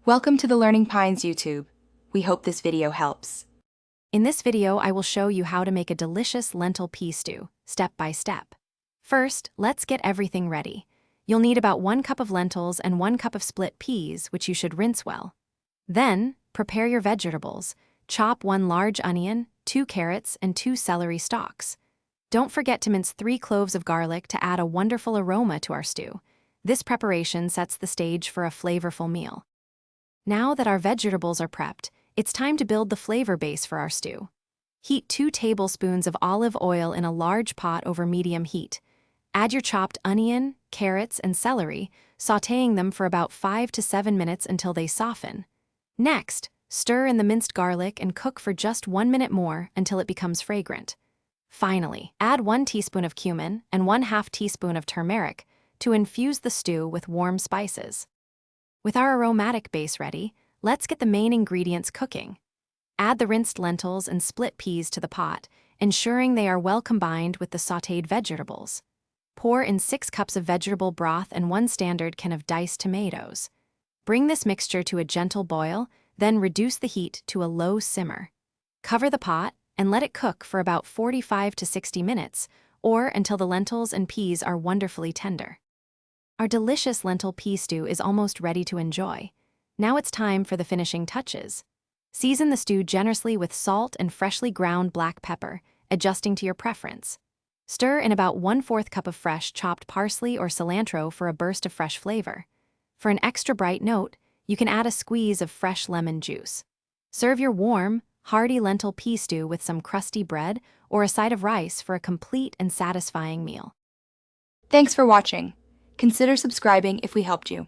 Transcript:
Welcome to the Learning Pines YouTube. We hope this video helps. In this video, I will show you how to make a delicious lentil pea stew, step by step. First, let's get everything ready. You'll need about 1 cup of lentils and 1 cup of split peas, which you should rinse well. Then, prepare your vegetables. Chop 1 large onion, 2 carrots, and 2 celery stalks. Don't forget to mince 3 cloves of garlic to add a wonderful aroma to our stew. This preparation sets the stage for a flavorful meal. Now that our vegetables are prepped, it's time to build the flavor base for our stew. Heat 2 tablespoons of olive oil in a large pot over medium heat. Add your chopped onion, carrots, and celery, sautéing them for about 5 to 7 minutes until they soften. Next, stir in the minced garlic and cook for just 1 minute more until it becomes fragrant. Finally, add 1 teaspoon of cumin and 1/2 teaspoon of turmeric to infuse the stew with warm spices. With our aromatic base ready, let's get the main ingredients cooking. Add the rinsed lentils and split peas to the pot, ensuring they are well combined with the sautéed vegetables. Pour in 6 cups of vegetable broth and 1 standard can of diced tomatoes. Bring this mixture to a gentle boil, then reduce the heat to a low simmer. Cover the pot and let it cook for about 45 to 60 minutes, or until the lentils and peas are wonderfully tender. Our delicious lentil pea stew is almost ready to enjoy. Now it's time for the finishing touches. Season the stew generously with salt and freshly ground black pepper, adjusting to your preference. Stir in about 1/4 cup of fresh chopped parsley or cilantro for a burst of fresh flavor. For an extra bright note, you can add a squeeze of fresh lemon juice. Serve your warm, hearty lentil pea stew with some crusty bread or a side of rice for a complete and satisfying meal. Thanks for watching. Consider subscribing if we helped you.